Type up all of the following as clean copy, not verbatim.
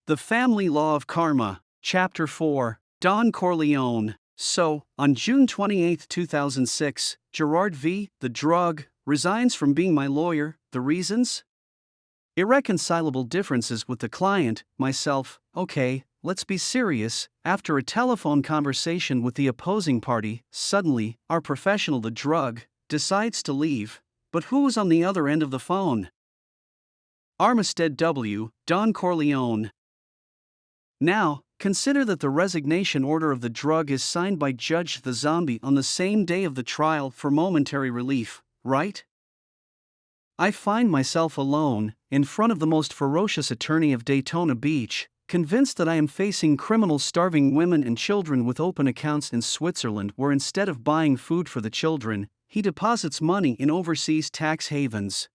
The Family Law of Karma, Chapter 4, Don Corleone. So, on June 28, 2006, Gerard V., the drug, resigns from being my lawyer. The reasons? Irreconcilable differences with the client, myself. Okay, let's be serious. After a telephone conversation with the opposing party, suddenly, our professional, the drug, decides to leave. But who's on the other end of the phone? Armistead W., Don Corleone. Now, consider that the resignation order of the drug is signed by Judge the Zombie on the same day of the trial for momentary relief, right? I find myself alone, in front of the most ferocious attorney of Daytona Beach, convinced that I am facing criminals starving women and children with open accounts in Switzerland, where instead of buying food for the children, he deposits money in overseas tax havens.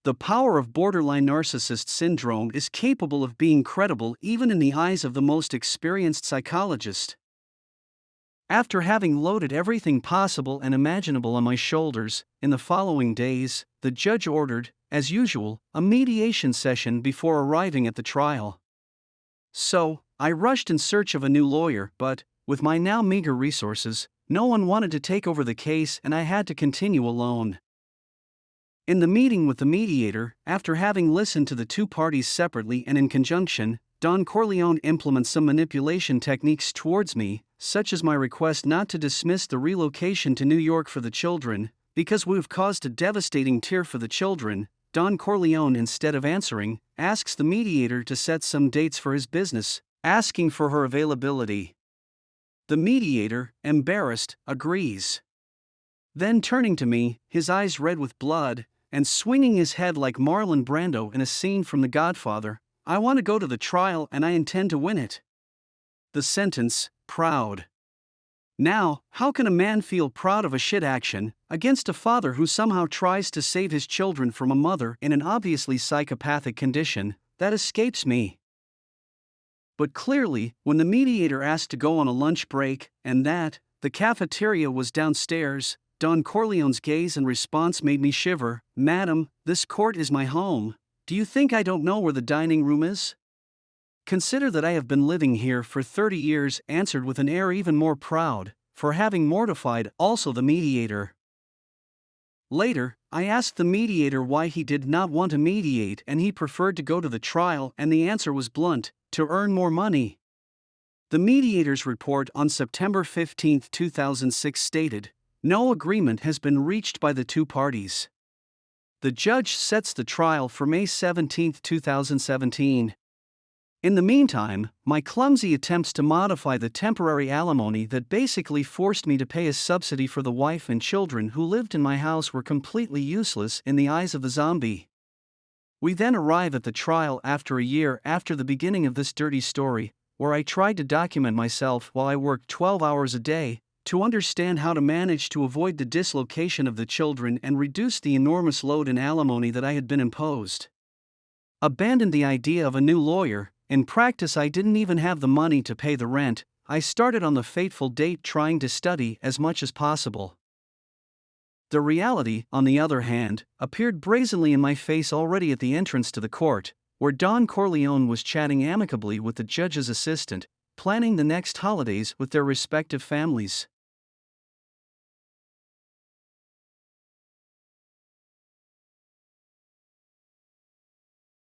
The power of borderline narcissist syndrome is capable of being credible even in the eyes of the most experienced psychologist. After having loaded everything possible and imaginable on my shoulders, in the following days, the judge ordered, as usual, a mediation session before arriving at the trial. So, I rushed in search of a new lawyer, but, with my now meager resources, no one wanted to take over the case and I had to continue alone. In the meeting with the mediator, after having listened to the two parties separately and in conjunction, Don Corleone implements some manipulation techniques towards me, such as my request not to dismiss the relocation to New York for the children, because we have caused a devastating tear for the children. Don Corleone, instead of answering, asks the mediator to set some dates for his business, asking for her availability. The mediator, embarrassed, agrees. Then turning to me, his eyes red with blood, and swinging his head like Marlon Brando in a scene from The Godfather, I want to go to the trial and I intend to win it. The sentence, proud. Now, how can a man feel proud of a shit action against a father who somehow tries to save his children from a mother in an obviously psychopathic condition? That escapes me. But clearly, when the mediator asked to go on a lunch break, and that the cafeteria was downstairs, Don Corleone's gaze and response made me shiver. Madam, this court is my home. Do you think I don't know where the dining room is? Consider that I have been living here for 30 years, answered with an air even more proud, for having mortified also the mediator. Later, I asked the mediator why he did not want to mediate and he preferred to go to the trial, and the answer was blunt: to earn more money. The mediator's report on September 15, 2006 stated, no agreement has been reached by the two parties. The judge sets the trial for May 17, 2017. In the meantime, my clumsy attempts to modify the temporary alimony that basically forced me to pay a subsidy for the wife and children who lived in my house were completely useless in the eyes of the zombie. We then arrive at the trial after a year after the beginning of this dirty story, where I tried to document myself while I worked 12 hours a day, to understand how to manage to avoid the dislocation of the children and reduce the enormous load in alimony that I had been imposed. Abandoned the idea of a new lawyer. In practice, I didn't even have the money to pay the rent. I started on the fateful date trying to study as much as possible. The reality, on the other hand, appeared brazenly in my face already at the entrance to the court, where Don Corleone was chatting amicably with the judge's assistant, planning the next holidays with their respective families.